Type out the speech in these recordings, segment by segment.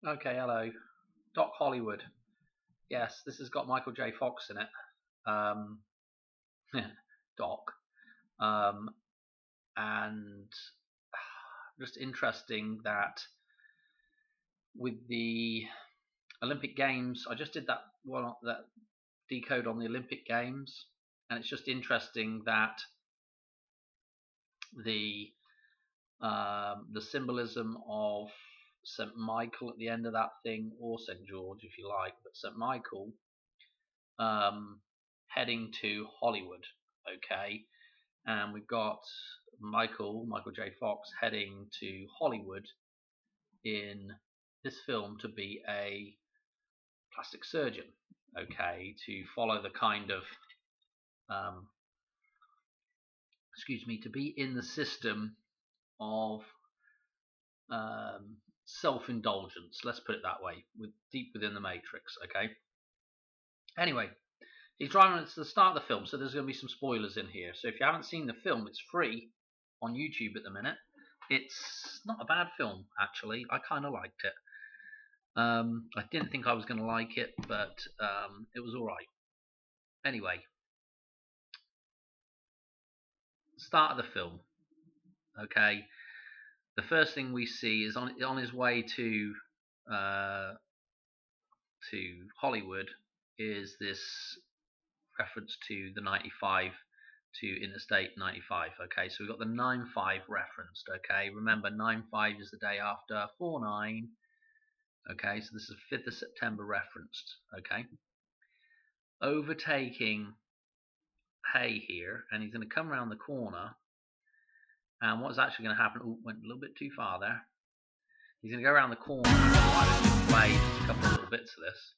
Okay, hello. Doc Hollywood. Yes, this has got Michael J. Fox in it. Um, Doc. Um, and just interesting that with the Olympic Games, I just did that decode on the Olympic Games, and it's just interesting that the the symbolism of St. Michael at the end of that thing, or St. George if you like, but St. Michael heading to Hollywood, okay, and we've got Michael J. Fox heading to Hollywood in this film to be a plastic surgeon, okay, to follow the kind of um, to be in the system of self-indulgence. Let's put it that way, deep within the matrix, okay. Anyway, he's driving. It's the start of the film, so there's going to be some spoilers in here. So if you haven't seen the film, it's free on YouTube at the minute. It's not a bad film, actually. I kind of liked it. I didn't think I was going to like it, but it was all right. Anyway, start of the film. Okay, the first thing we see is on his way uh, to Hollywood is this reference to the 95 to Interstate 95. Okay, so we've got the 9-5 referenced. Okay, remember 9-5 is the day after 4-9. Okay, so this is 5th of September referenced. Okay, overtaking Hay here, and he's going to come around the corner. And what's actually going to happen? Oh, went a little bit too far there. He's going to go around the corner. Play just a couple of little bits of this.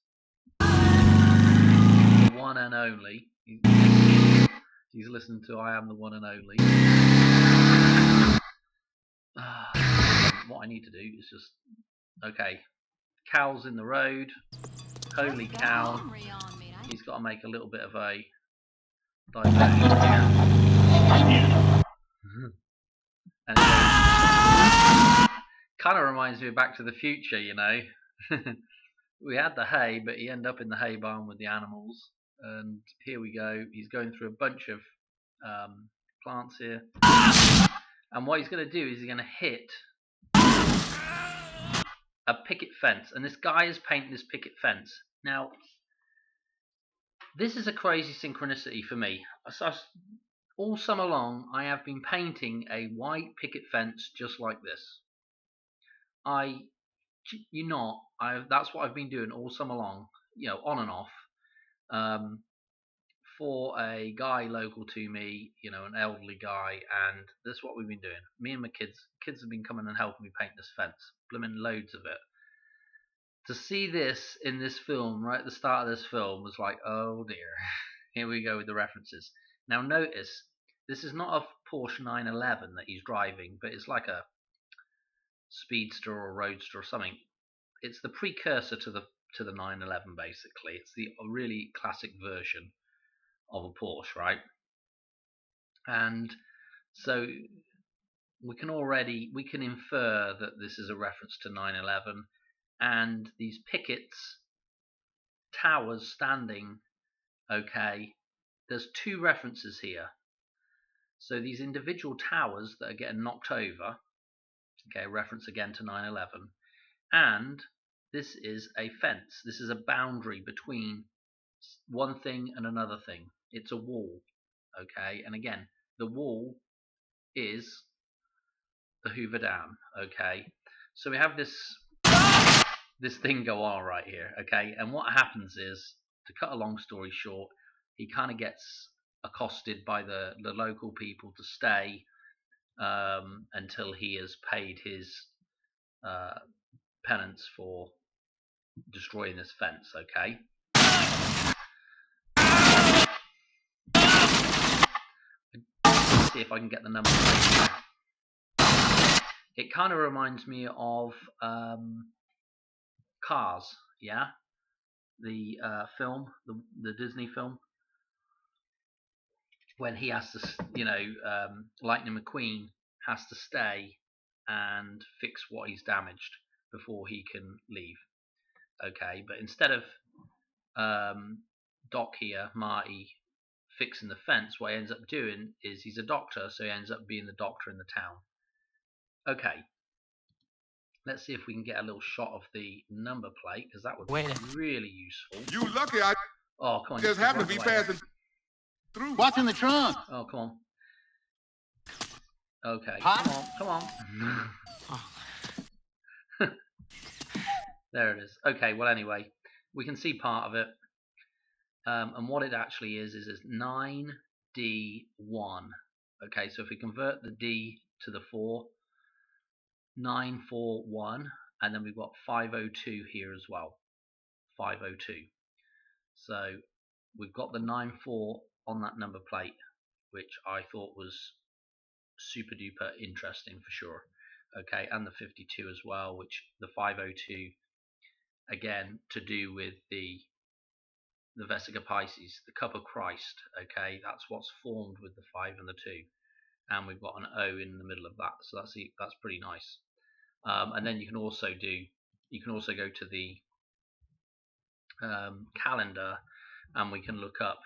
The one and only. He's listened to I Am the One and Only. What I need to do is just... Okay. Cow's in the road. Holy cow. He's got to make a little bit of a diversion here. And it kind of reminds me of Back to the Future, you know. We had the hay, but he ended up in the hay barn with the animals. And here we go. He's going through a bunch of plants here. And what he's going to do is he's going to hit a picket fence. And this guy is painting this picket fence. Now, this is a crazy synchronicity for me. All summer long, I have been painting a white picket fence just like this. That's what I've been doing all summer long, on and off, for a guy local to me, an elderly guy, and that's what we've been doing. Me and my kids have been coming and helping me paint this fence, blooming loads of it. To see this in this film, right at the start of this film, was like, oh dear, here we go with the references. Now notice, this is not a Porsche 911 that he's driving, but it's like a speedster or roadster or something. It's the precursor to the 911, basically. It's the really classic version of a Porsche, right? And so we can infer that this is a reference to 9/11, and these pickets, towers standing. Okay, there's two references here. So these individual towers that are getting knocked over. Okay, reference again to 9/11, and this is a fence. This is a boundary between one thing and another thing. It's a wall. Okay, and again, the wall is the Hoover Dam. Okay, so we have this thing go on right here. Okay, and what happens is, to cut a long story short, he kind of gets accosted by the local people to stay until he has paid his penance for destroying this fence. Okay. Let's see if I can get the number right here. It kind of reminds me of Cars, yeah, the film, the Disney film, when he has to, Lightning McQueen has to stay and fix what he's damaged. before he can leave. Okay, but instead of Doc here, Marty, fixing the fence, what he ends up doing is he's a doctor, so he ends up being the doctor in the town. Okay, let's see if we can get a little shot of the number plate, because that would be really useful. You lucky I come on, just happened to be passing through. What's in the trunk? Oh, come on. Okay, Pot? come on. There it is. Okay, well anyway, we can see part of it. And what it actually is 9D1. Okay, so if we convert the D to the 4, 941, and then we've got 502 here as well. 502. So we've got the 94 on that number plate, which I thought was super duper interesting for sure. Okay, and the 52 as well, which the 502 again to do with the Vesica Pisces, the cup of Christ. Okay, that's what's formed with the 5 and the 2, and we've got an O in the middle of that, so that's pretty nice. And then you can also go to the calendar, and we can look up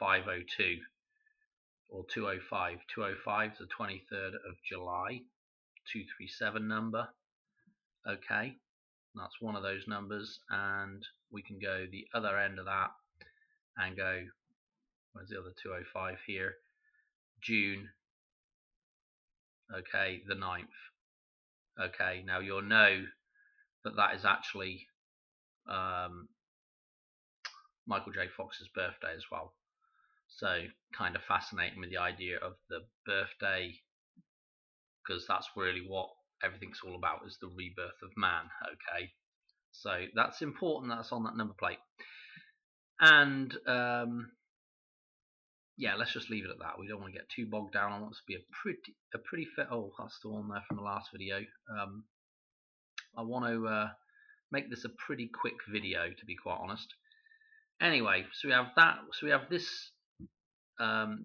502 or 205. 205 is the 23rd of July, 237 number. Okay, that's one of those numbers, and we can go the other end of that and go, where's the other 205 here? June, okay, the 9th. Okay, now you'll know that is actually Michael J. Fox's birthday as well. So kind of fascinating with the idea of the birthday, because that's really what everything's all about, is the rebirth of man. Okay, so that's important, that's on that number plate. And yeah, let's just leave it at that. We don't want to get too bogged down. I want this to be a pretty fit. Oh, that's the one there from the last video. I want to make this a pretty quick video, to be quite honest. Anyway, so we have that. So we have this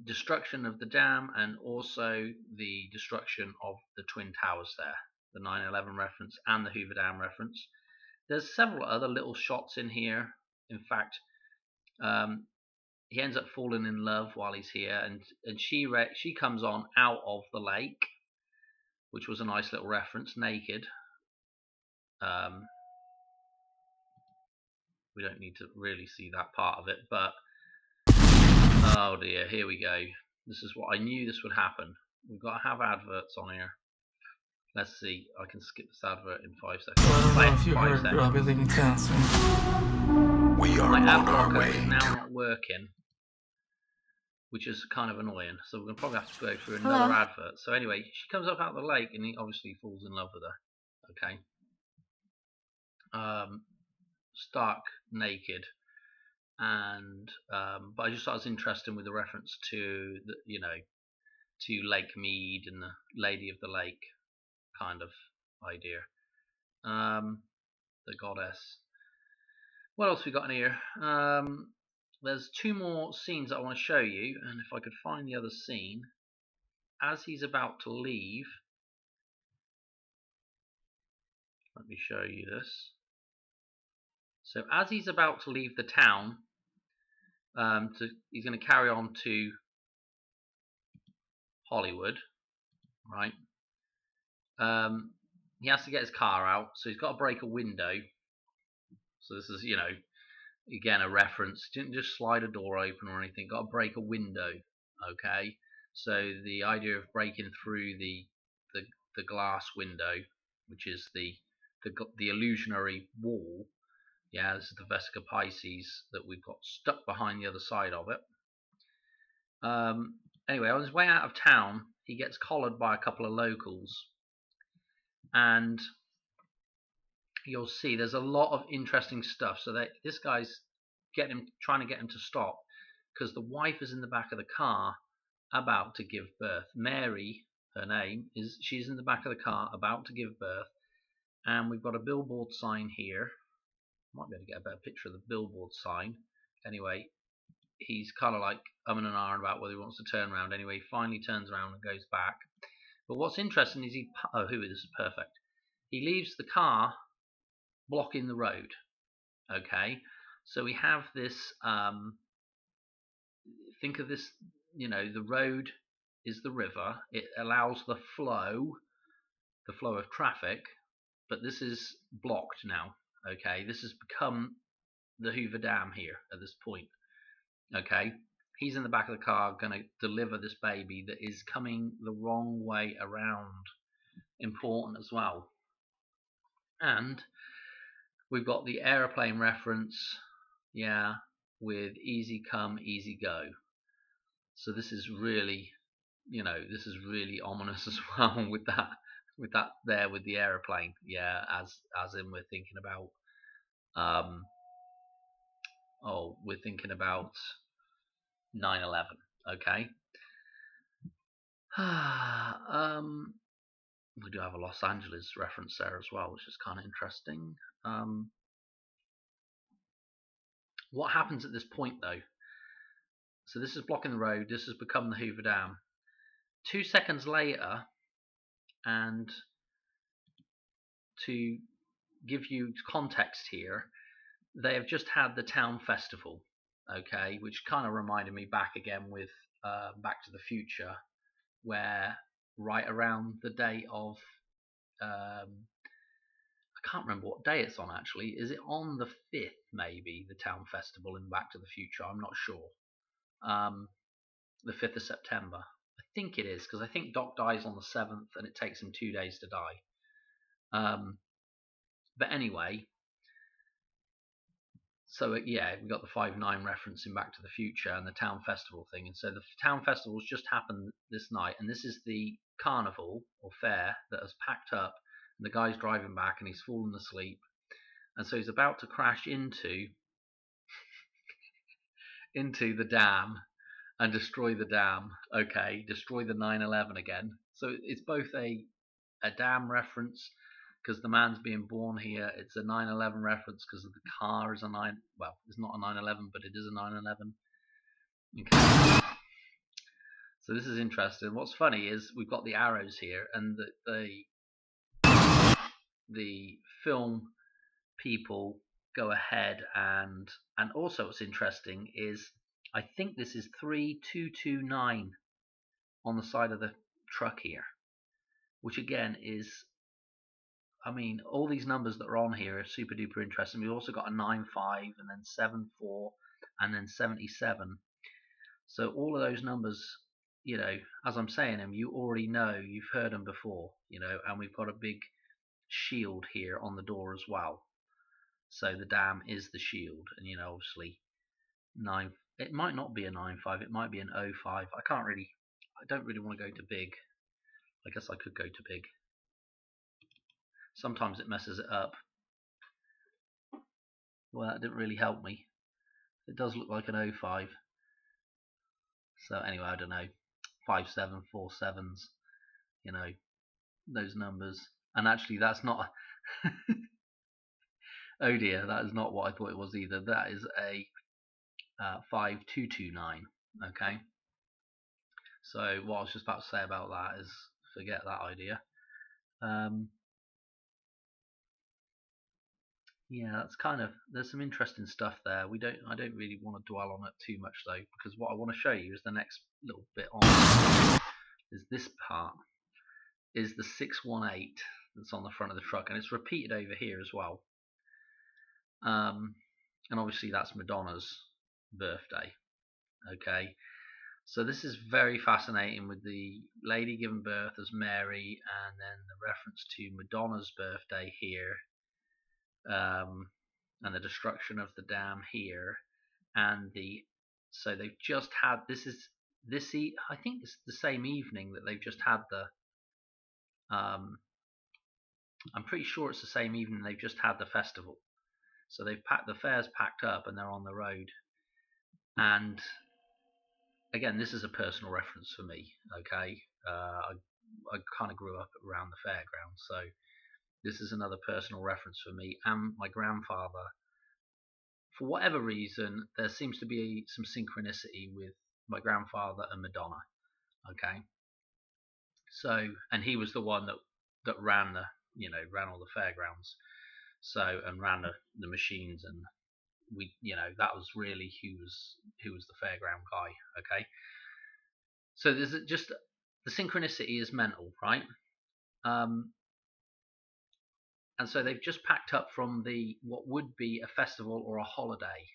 destruction of the dam, and also the destruction of the Twin Towers there, the 9/11 reference and the Hoover Dam reference. There's several other little shots in here. In fact, he ends up falling in love while he's here, and she comes on out of the lake, which was a nice little reference, naked. We don't need to really see that part of it, but oh dear, here we go. This is what I knew this would happen. We've got to have adverts on here. Let's see, I can skip this advert in 5 seconds. Well, I don't know if you heard, but I'll be leaving town soon. We are My ad on our blocker way. is now not working, which is kind of annoying. So we're going to probably have to go through another advert. So anyway, she comes up out of the lake, and he obviously falls in love with her. Okay. Stark naked, and but I just thought it was interesting with the reference to the, to Lake Mead and the Lady of the Lake kind of idea. The goddess. What else we got in here? There's 2 more scenes that I want to show you, and if I could find the other scene, as he's about to leave, let me show you this. So as he's about to leave the town, he's going to carry on to Hollywood, right? He has to get his car out, so he's got to break a window. So this is, again, a reference. Didn't just slide a door open or anything. Got to break a window. Okay. So the idea of breaking through the glass window, which is the illusionary wall. Yeah, this is the Vesica Pisces that we've got stuck behind the other side of it. Anyway, on his way out of town, he gets collared by a couple of locals, and you'll see there's a lot of interesting stuff. So this guy's trying to get him to stop, because the wife is in the back of the car about to give birth. Mary, her name is, she's in the back of the car about to give birth, and we've got a billboard sign here. Might be able to get a better picture of the billboard sign. Anyway, he's kind of like umming and ahhing about whether he wants to turn around. Anyway, he finally turns around and goes back. But what's interesting is this is perfect. he leaves the car blocking the road. Okay, so we have this. Think of this. The road is the river. It allows the flow of traffic, but this is blocked now. Okay, this has become the Hoover Dam here at this point. Okay, he's in the back of the car going to deliver this baby that is coming the wrong way around. Important as well. And we've got the aeroplane reference, yeah, with easy come, easy go. So this is really, this is really ominous as well with that there with the aeroplane, yeah, as in we're thinking about, we're thinking about 9/11, okay. We do have a Los Angeles reference there as well, which is kind of interesting. What happens at this point though? So this is blocking the road. This has become the Hoover Dam. 2 seconds later, and to give you context here, they have just had the town festival, okay, which kind of reminded me back again with Back to the Future, where right around the day of, I can't remember what day it's on actually. Is it on the 5th maybe, the town festival in Back to the Future? I'm not sure. The 5th of September. I think it is, because I think Doc dies on the 7th and it takes him 2 days to die. But anyway, so yeah, we got the 5/9 reference in Back to the Future and the town festival thing. And so the town festival's just happened this night, and this is the carnival or fair that has packed up, and the guy's driving back and he's fallen asleep, and so he's about to crash into the dam and destroy the dam. Okay, destroy the 9/11 again. So it's both a dam reference because the man's being born here. It's a 9/11 reference because the car is a 9. Well, it's not a 9/11, but it is a 9/11. Okay. So this is interesting. What's funny is we've got the arrows here, and the film people go ahead and also what's interesting is I think this is 3229 on the side of the truck here, which again is, I mean, all these numbers that are on here are super duper interesting. We've also got a 95 and then 74 and then 77. So all of those numbers, as I'm saying them, you already know, you've heard them before, and we've got a big shield here on the door as well. So the dam is the shield, and obviously 9. It might not be a 95. It might be an 05. I don't really want to go to big. I guess I could go to big. Sometimes it messes it up. Well, that didn't really help me. It does look like an 05. So anyway, I don't know. 5747s, those numbers. And actually, that's not. Oh dear, that is not what I thought it was either. That is a 5229. Okay. So what I was just about to say about that is forget that idea. Yeah, that's kind of, there's some interesting stuff there. I don't really want to dwell on it too much though, because what I want to show you is the next little bit on is this part is the 618 that's on the front of the truck, and it's repeated over here as well. And obviously that's Madonna's birthday. Okay, so this is very fascinating with the lady giving birth as Mary, and then the reference to Madonna's birthday here, and the destruction of the dam here, and so they've just had I think it's the same evening that they've just had the I'm pretty sure it's the same evening they've just had the festival. So the fair's packed up and they're on the road. And again, this is a personal reference for me. Okay, I kind of grew up around the fairground, so this is another personal reference for me and my grandfather. For whatever reason, there seems to be some synchronicity with my grandfather and Madonna. Okay, so, and he was the one that ran ran all the fairgrounds, and ran the machines, and that was really who was the fairground guy. Okay, so there's just the synchronicity is mental, right? And so they've just packed up from what would be a festival or a holiday.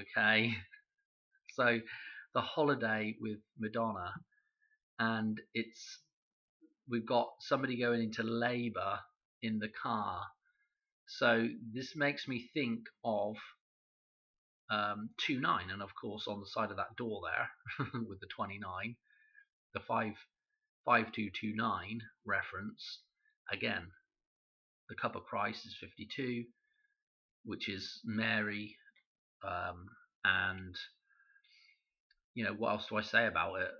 Okay, so the holiday with Madonna, and we've got somebody going into labour in the car. So this makes me think of 29, and of course on the side of that door there with the 29, the 5229 reference. Again, the cup of Christ is 52, which is Mary, and what else do I say about it?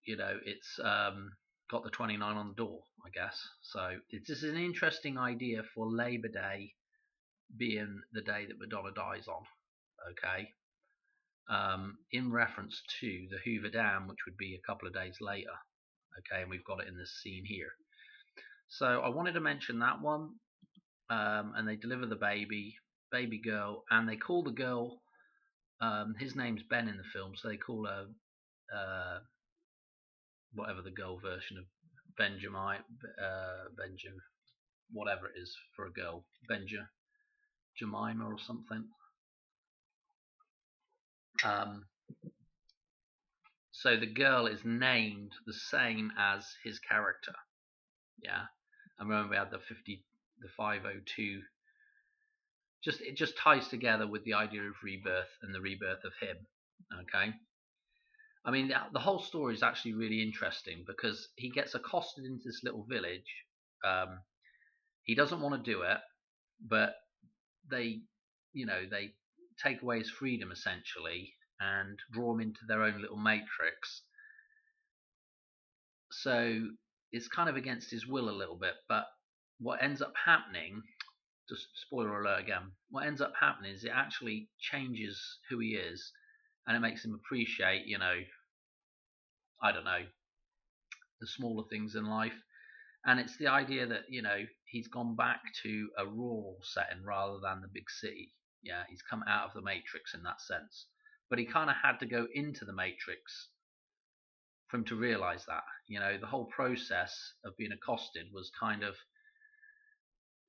It's got the 29 on the door, I guess. So this is an interesting idea for Labor Day being the day that Madonna dies on. Okay, in reference to the Hoover Dam, which would be a couple of days later. Okay, and we've got it in this scene here. So I wanted to mention that one. And they deliver the baby girl, and they call the girl, his name's Ben in the film, so they call her whatever the girl version of Benjamin, whatever it is for a girl, Jemima or something. So the girl is named the same as his character. Yeah, I remember we had the 502. It just ties together with the idea of rebirth and the rebirth of him. Okay, I mean the whole story is actually really interesting because he gets accosted into this little village. He doesn't want to do it, but they take away his freedom essentially and draw him into their own little matrix. So it's kind of against his will a little bit, but what ends up happening, just spoiler alert again, what ends up happening is it actually changes who he is, and it makes him appreciate, I don't know, the smaller things in life. And it's the idea that, he's gone back to a rural setting rather than the big city. Yeah, he's come out of the matrix in that sense. But he kind of had to go into the matrix for him to realize that. The whole process of being accosted was kind of,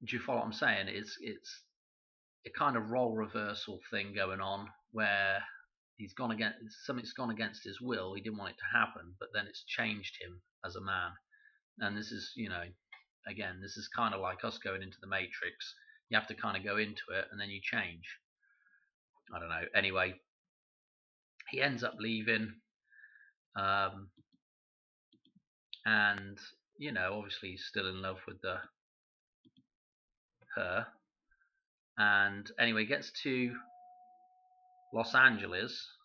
do you follow what I'm saying? It's a kind of role reversal thing going on where something's gone against his will. He didn't want it to happen, but then it's changed him as a man. And this is, again, this is kind of like us going into the matrix. You have to kind of go into it and then you change. I don't know. Anyway, he ends up leaving, and obviously he's still in love with her. And anyway, gets to Los Angeles,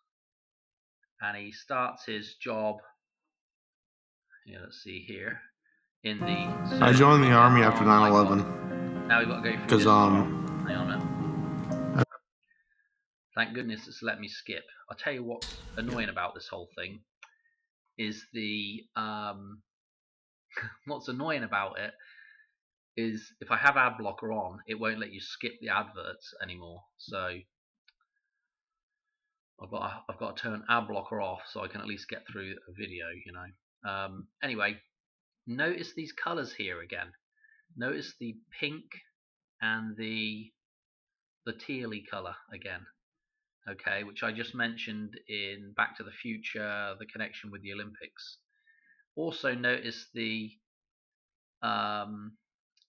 and he starts his job. Let's see here. I joined the army after 9/11. Now we've got to go through this. Hang on a minute. Thank goodness it's let me skip. I'll tell you what's annoying about this whole thing is what's annoying about it is if I have ad blocker on, it won't let you skip the adverts anymore. So I've got to turn ad blocker off so I can at least get through a video. Anyway, notice these colors here again. Notice the pink and the tealy color again. Okay, which I just mentioned in Back to the Future, the connection with the Olympics. Also notice the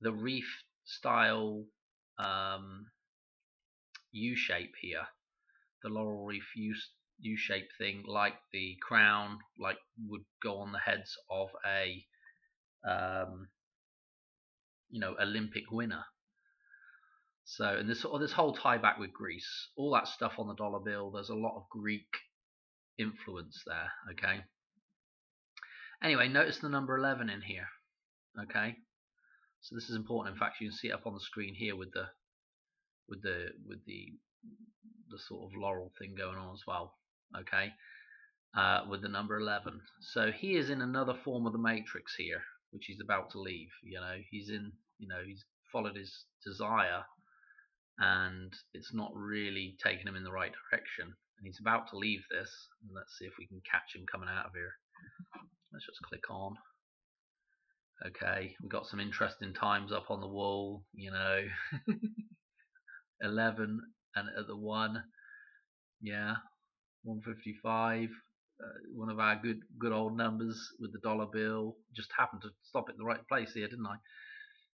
reef style U-shape here, the laurel wreath U-shape thing, like the crown, like would go on the heads of a Olympic winner. So, and this whole tie back with Greece, all that stuff on the dollar bill, there's a lot of Greek influence there. Okay. Anyway, notice the number 11 in here. Okay. So this is important. In fact, you can see it up on the screen here with the sort of laurel thing going on as well. Okay. With the number 11. So he is in another form of the matrix here, which he's about to leave. He's in, he's followed his desire, and it's not really taking him in the right direction. And he's about to leave this. Let's see if we can catch him coming out of here. Let's just click on. Okay, we've got some interesting times up on the wall, you know. 11 and at the 1, yeah, 155. One of our good old numbers with the dollar bill. Just happened to stop at the right place here, didn't I?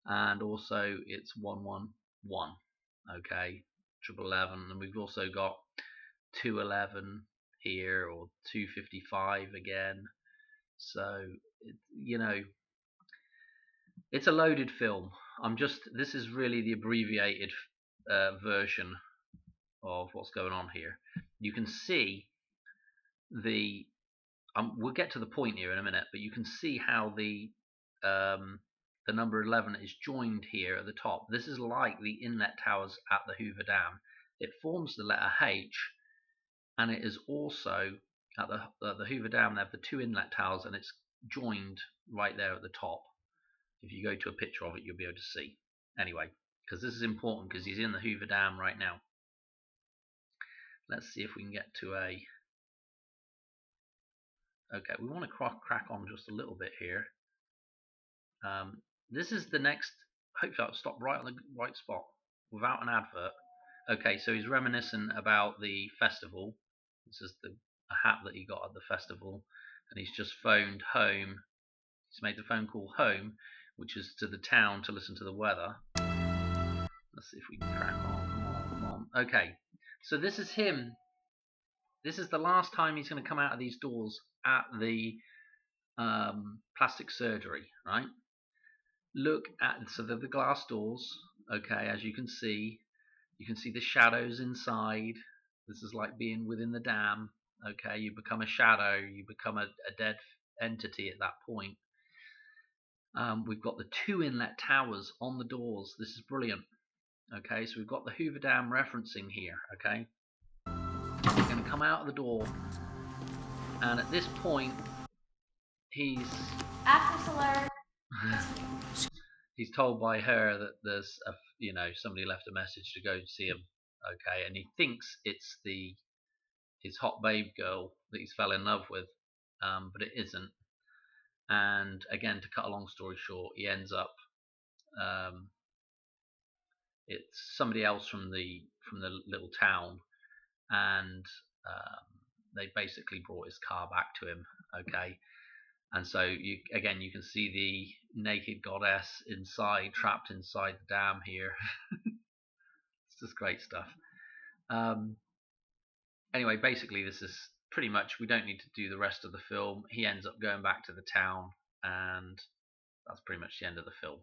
And also it's 111. Okay, 1111, and we've also got 211 here, or 255 again. So you know, it's a loaded film. This is really the abbreviated version of what's going on here. You can see the we'll get to the point here in a minute, but you can see how the number 11 is joined here at the top. This is like the inlet towers at the Hoover Dam. It forms the letter H, and it is also at the Hoover Dam. They have the 2 inlet towers, and it's joined right there at the top. If you go to a picture of it, you'll be able to see. Anyway, because this is important, because he's in the Hoover Dam right now. Let's see if we can get to a... Okay, we want to crack on just a little bit here. This is the next... Hopefully I'll stop right on the right spot without an advert. Okay, so he's reminiscent about the festival. This is a hat that he got at the festival, and he's just phoned home. He's made the phone call home, which is to the town to listen to the weather. Let's see if we can crack on. Come on. Okay, so this is him. This is the last time he's going to come out of these doors at the plastic surgery, right? Look at the glass doors. Okay, as you can see the shadows inside. This is like being within the dam. Okay, you become a shadow. You become a dead entity at that point. We've got the 2 inlet towers on the doors. This is brilliant. Okay, so we've got the Hoover Dam referencing here. Okay, he's going to come out of the door, and at this point, he's he's told by her that there's somebody left a message to go see him. Okay, and he thinks it's his hot babe girl that he's fell in love with, but it isn't. And again, to cut a long story short, he ends up it's somebody else from the little town, and they basically brought his car back to him. Okay, and so you can see the naked goddess trapped inside the dam here. It's just great stuff. Anyway, basically this is pretty much, we don't need to do the rest of the film. He ends up going back to the town, and that's pretty much the end of the film.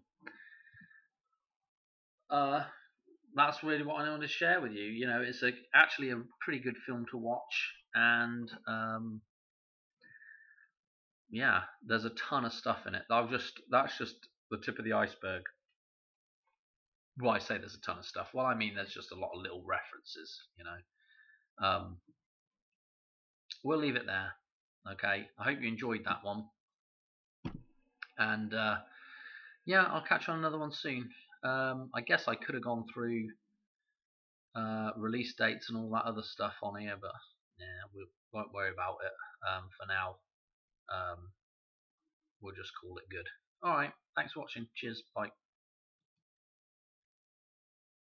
That's really what I wanted to share with you. You know, it's actually a pretty good film to watch, and yeah, there's a ton of stuff in it. That's just the tip of the iceberg. Well, I say there's a ton of stuff. Well, I mean, there's just a lot of little references, you know. We'll leave it there. Okay, I hope you enjoyed that one, and yeah, I'll catch you on another one soon. I guess I could have gone through release dates and all that other stuff on here, but yeah, we won't worry about it for now. We'll just call it good. Alright, thanks for watching. Cheers, bye.